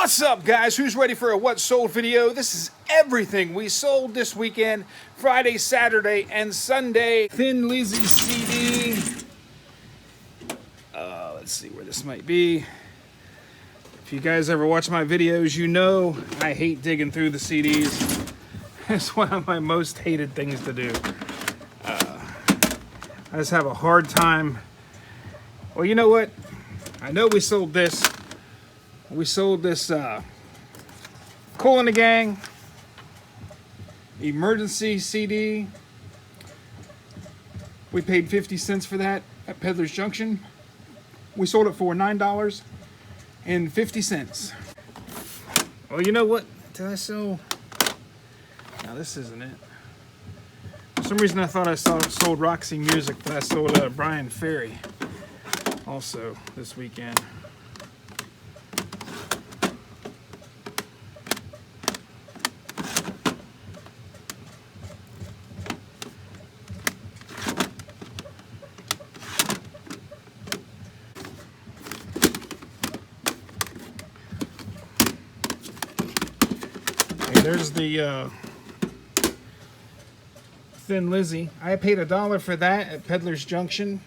What's up, guys? Who's ready for a what sold video? This is everything we sold this weekend, Friday, Saturday, and Sunday. Thin Lizzy CD. Let's see where this might be. If you guys ever watch my videos, you know I hate digging through the CDs. It's one of my most hated things to do. I just have a hard time. Well, you know what? I know we sold this. We sold this Kool and the Gang Emergency CD. We paid 50 cents for that at Peddler's Junction. We sold it for $9.50. Well, you know what? Did I sell? No, this isn't it. For some reason I thought I sold Roxy Music, but I sold Brian Ferry also this weekend. There's the Thin Lizzy. I paid $1 for that at Peddler's Junction,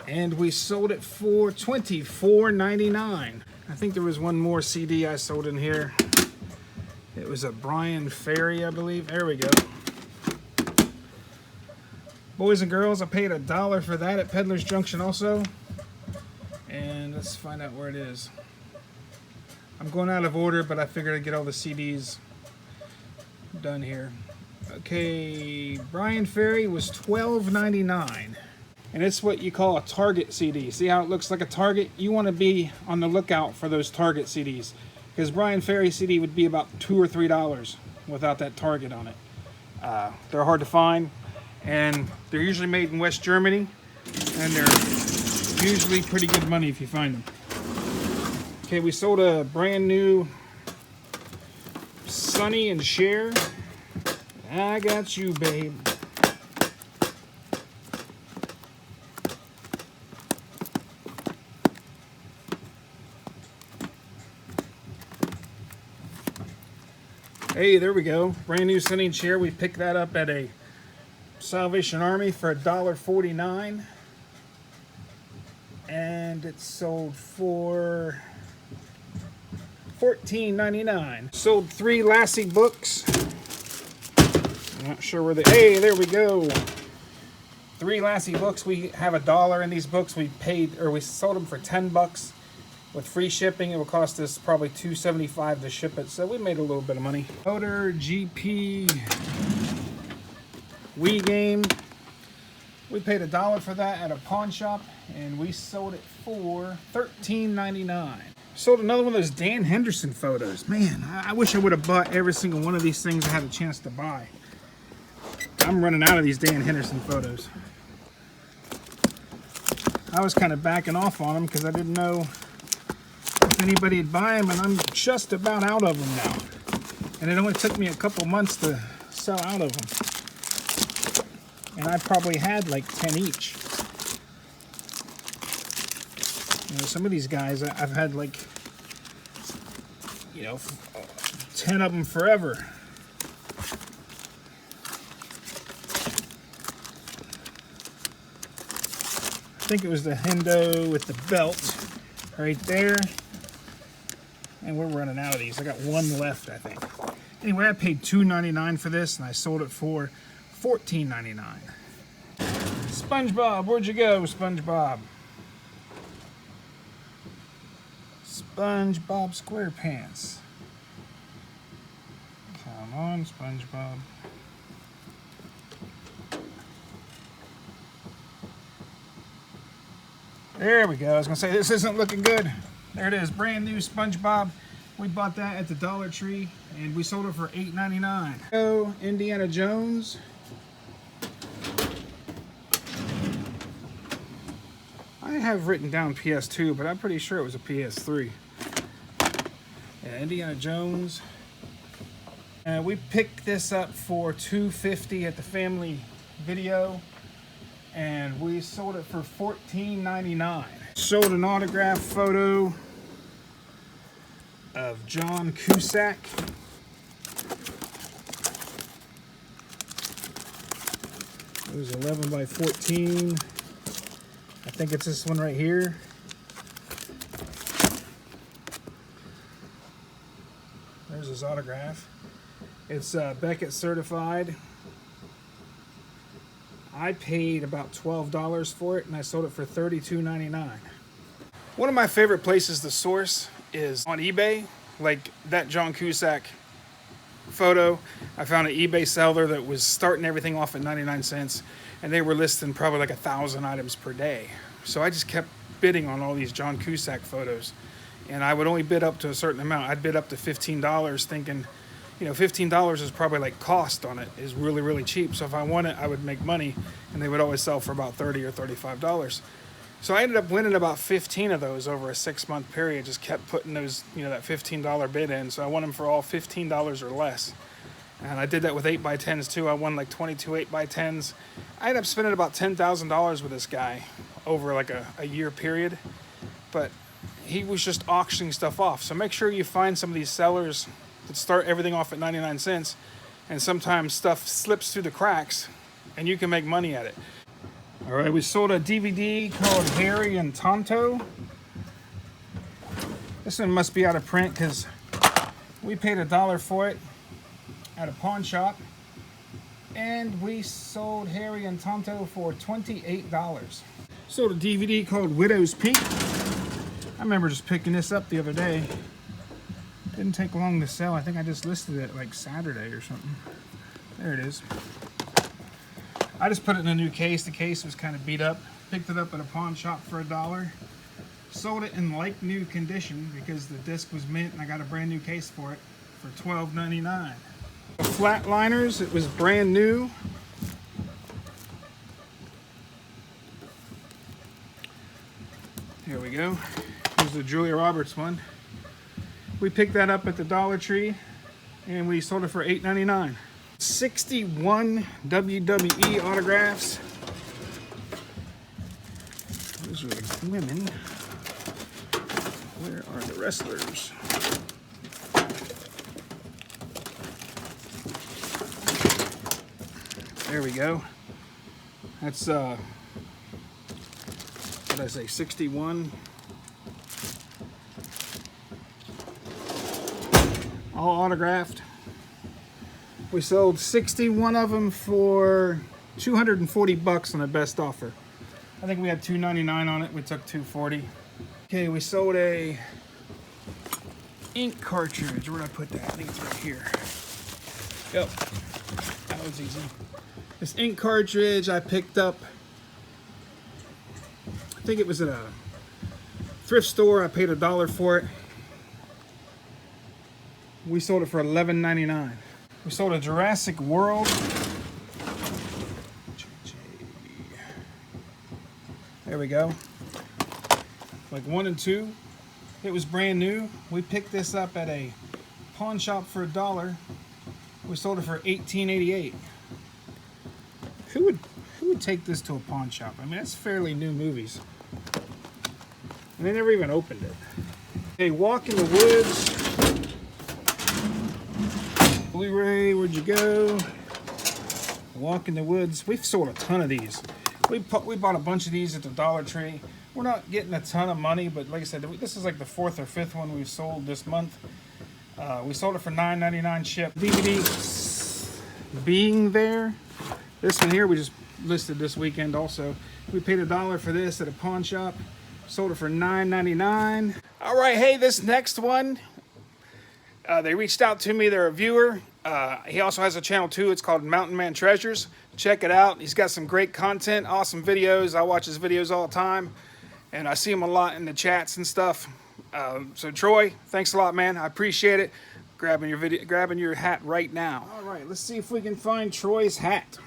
and we sold it for $24.99. I think there was one more CD I sold in here. It was a Brian Ferry, I believe. There we go. Boys and Girls, I paid $1 for that at Peddler's Junction also. And let's find out where it is. I'm going out of order, but I figured I'd get all the CDs done here. Okay, Brian Ferry was $12.99. And it's what you call a Target CD. See how it looks like a Target? You want to be on the lookout for those Target CDs. Because Brian Ferry CD would be about $2 or $3 without that Target on it. They're hard to find. And they're usually made in West Germany. And they're usually pretty good money if you find them. Okay, we sold a brand new Sonny and Cher. I got you, babe. Hey, there we go. Brand new Sonny and Cher. We picked that up at a Salvation Army for $1.49. And it sold for $14.99. Sold 3 Lassie books. I'm not sure where they. Hey, there we go. 3 Lassie books. We have $1 in these books. We sold them for $10 with free shipping. It will cost us probably $2.75 to ship it. So we made a little bit of money. Motor GP Wii game. We paid $1 for that at a pawn shop, and we sold it for $13.99. Sold another one of those Dan Henderson photos. Man, I wish I would have bought every single one of these things I had a chance to buy. I'm running out of these Dan Henderson photos. I was kind of backing off on them because I didn't know if anybody would buy them, and I'm just about out of them now. And it only took me a couple months to sell out of them. And I probably had like 10 each. You know, some of these guys, I've had like, 10 of them forever. I think it was the Hendo with the belt right there. And we're running out of these. I got one left, I think. Anyway, I paid $2.99 for this, and I sold it for $14.99. SpongeBob, where'd you go, SpongeBob? SpongeBob SquarePants. Come on, SpongeBob. There we go. I was gonna say this isn't looking good. There it is, brand new SpongeBob. We bought that at the Dollar Tree, and we sold it for $8.99. So, Indiana Jones. I have written down PS2, but I'm pretty sure it was a PS3. Yeah, Indiana Jones. We picked this up for $2.50 at the Family Video, and we sold it for $14.99. Sold an autograph photo of John Cusack. It was 11 by 14. I think it's this one right here. There's his autograph. It's Beckett certified. I paid about $12 for it, and I sold it for $32.99. One of my favorite places to source is on eBay. Like that John Cusack photo, I found an eBay seller that was starting everything off at 99 cents, and they were listing probably like 1,000 items per day. So I just kept bidding on all these John Cusack photos, and I would only bid up to a certain amount. I'd bid up to $15, thinking, you know, $15 is probably like cost on it is really, really cheap. So if I won it, I would make money, and they would always sell for about $30 or $35. So I ended up winning about 15 of those over a 6-month period. Just kept putting those, you know, that $15 bid in. So I won them for all $15 or less. And I did that with 8x10s too. I won like 22 8x10s. I ended up spending about $10,000 with this guy over like a year period. But he was just auctioning stuff off. So make sure you find some of these sellers that start everything off at 99 cents. And sometimes stuff slips through the cracks and you can make money at it. All right, we sold a DVD called Harry and Tonto. This one must be out of print because we paid $1 for it at a pawn shop, and we sold Harry and Tonto for $28. Sold a DVD called Widow's Peak. I remember just picking this up the other day. Didn't take long to sell. I think I just listed it like Saturday or something. There it is. I just put it in a new case. The case was kind of beat up. Picked it up at a pawn shop for $1. Sold it in like new condition because the disc was mint and I got a brand new case for it for $12.99. The Flatliners, it was brand new. Here we go. Here's the Julia Roberts one. We picked that up at the Dollar Tree and we sold it for $8.99. 61 WWE autographs. Those are the women. Where are the wrestlers? There we go. That's what did I say, 61? All autographed. We sold 61 of them for $240 on the best offer. I think we had $2.99 on it. We took $2.40. Okay, we sold a ink cartridge. Where did I put that? I think it's right here. Yep, that was easy. This ink cartridge I picked up. I think it was at a thrift store. I paid $1 for it. We sold it for $11.99. We sold a Jurassic World. There we go. Like 1 and 2. It was brand new. We picked this up at a pawn shop for $1. We sold it for $18.88. Who would take this to a pawn shop? I mean, it's fairly new movies. And they never even opened it. Okay, Walk in the Woods. Blu-ray, where'd you go? Walk in the Woods. We've sold a ton of these. We bought a bunch of these at the Dollar Tree. We're not getting a ton of money, but like I said, this is like the 4th or 5th one we've sold this month. We sold it for $9.99 shipped. DVD Being There. This one here we just listed this weekend also. We paid $1 for this at a pawn shop. Sold it for $9.99. All right, hey, this next one, they reached out to me. They're a viewer. He also has a channel too. It's called Mountain Man Treasures. Check it out. He's got some great content, awesome videos. I watch his videos all the time, and I see him a lot in the chats and stuff. So Troy, thanks a lot, man. I appreciate it. Grabbing your hat right now. All right, let's see if we can find Troy's hat.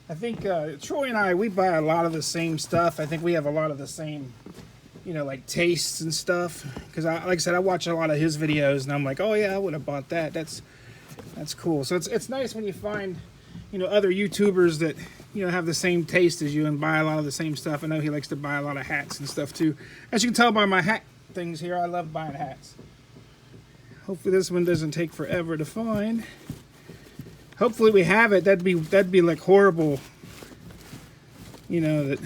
I think Troy and I, we buy a lot of the same stuff. I think we have a lot of the same, you know, like tastes and stuff. Because like I said, I watch a lot of his videos, and I'm like, oh yeah, I would have bought that. That's cool. So it's nice when you find, you know, other YouTubers that, have the same taste as you and buy a lot of the same stuff. I know he likes to buy a lot of hats and stuff too. As you can tell by my hat things here, I love buying hats. Hopefully this one doesn't take forever to find. Hopefully we have it. That'd be like horrible. That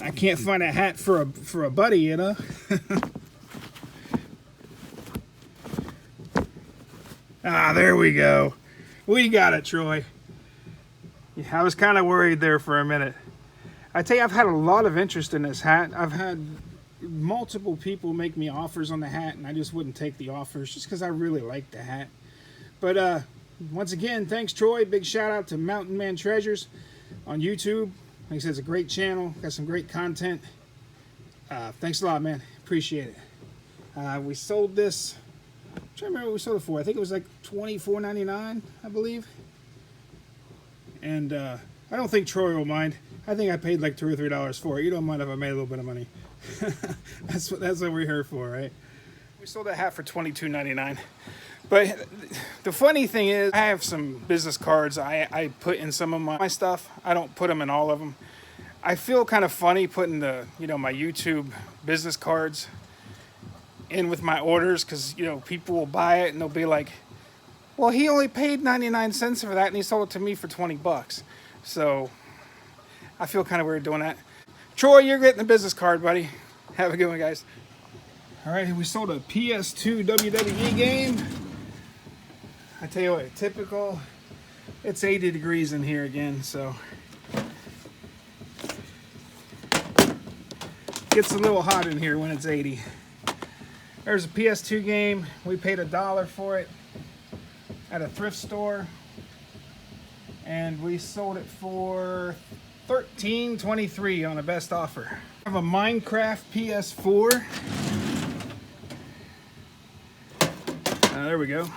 I can't find a hat for a buddy, Ah, there we go. We got it, Troy. Yeah, I was kind of worried there for a minute. I tell you, I've had a lot of interest in this hat. I've had multiple people make me offers on the hat, and I just wouldn't take the offers just because I really like the hat. But once again, thanks, Troy. Big shout out to Mountain Man Treasures on YouTube. Like I said, it's a great channel. Got some great content. Thanks a lot, man. Appreciate it. We sold this. I'm trying to remember what we sold it for. I think it was like $24.99, I believe. And I don't think Troy will mind. I think I paid like $2 or $3 for it. You don't mind if I made a little bit of money. That's what we're here for, right? We sold that hat for $22.99. But the funny thing is, I have some business cards I put in some of my stuff. I don't put them in all of them. I feel kind of funny putting the my YouTube business cards in with my orders, because people will buy it and they'll be like, well, he only paid 99 cents for that and he sold it to me for 20 bucks. So I feel kind of weird doing that. Troy, you're getting the business card, buddy. Have a good one, guys. All right, we sold a PS2 WWE game. I tell you what, typical. It's 80 degrees in here again, so gets a little hot in here when it's 80. There's a PS2 game. We paid $1 for it at a thrift store, and we sold it for $13.23 on a best offer. I have a Minecraft PS4. There we go.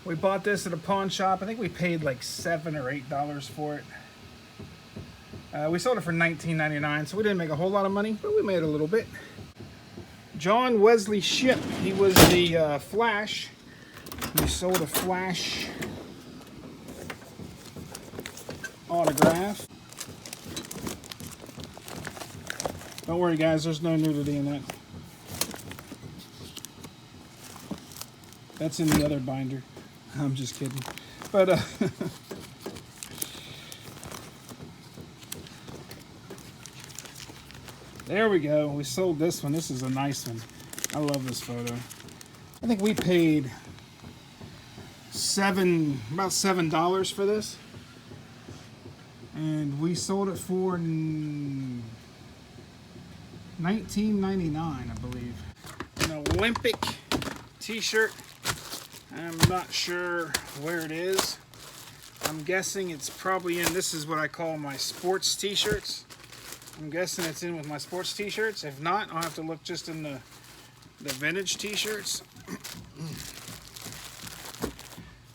We bought this at a pawn shop. I think we paid like $7 or $8 for it. We sold it for $19.99, so we didn't make a whole lot of money, but we made a little bit. John Wesley Shipp. He was the Flash. We sold a Flash autograph. Don't worry, guys. There's no nudity in that. That's in the other binder. I'm just kidding. But there we go. We sold this one. This is a nice one. I love this photo. I think we paid about $7 for this, and we sold it for $19.99, I believe. An Olympic t-shirt. I'm not sure where it is. I'm guessing it's probably in. This is what I call my sports t-shirts. I'm guessing it's in with my sports t-shirts. If not, I'll have to look just in the vintage t-shirts.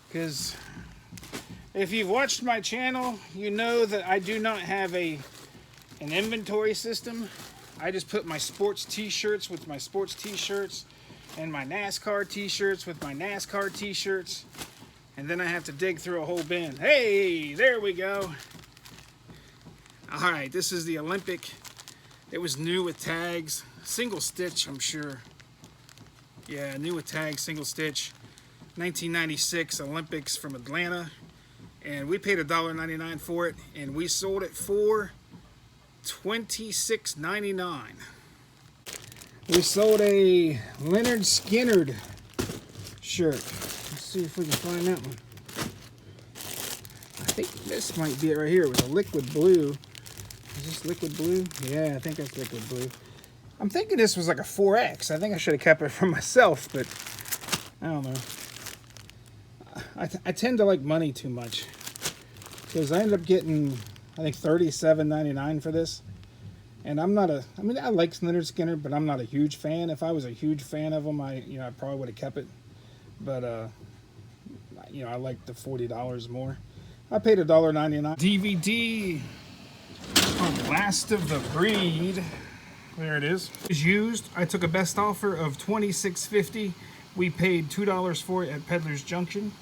Because if you've watched my channel, you know that I do not have an inventory system. I just put my sports t-shirts with my sports t-shirts and my NASCAR t-shirts with my NASCAR t-shirts. And then I have to dig through a whole bin. Hey, there we go. All right, this is the Olympic. It was new with tags. Single stitch, I'm sure. Yeah, new with tags, single stitch. 1996 Olympics from Atlanta. And we paid $1.99 for it. And we sold it for $26.99. We sold a Leonard Skinner shirt. Let's see if we can find that one. I think this might be it right here. It was a liquid blue. Is this liquid blue? Yeah, I think that's liquid blue. I'm thinking this was like a 4X. I think I should have kept it for myself, but I don't know. I tend to like money too much, because I ended up getting, I think, $37.99 for this. And I'm not a, I mean, I like Leonard Skinner, but I'm not a huge fan. If I was a huge fan of them, I probably would have kept it. But, I like the $40 more. I paid $1.99. DVD called Last of the Breed. There it is. It's used. I took a best offer of $26.50. We paid $2 for it at Peddler's Junction.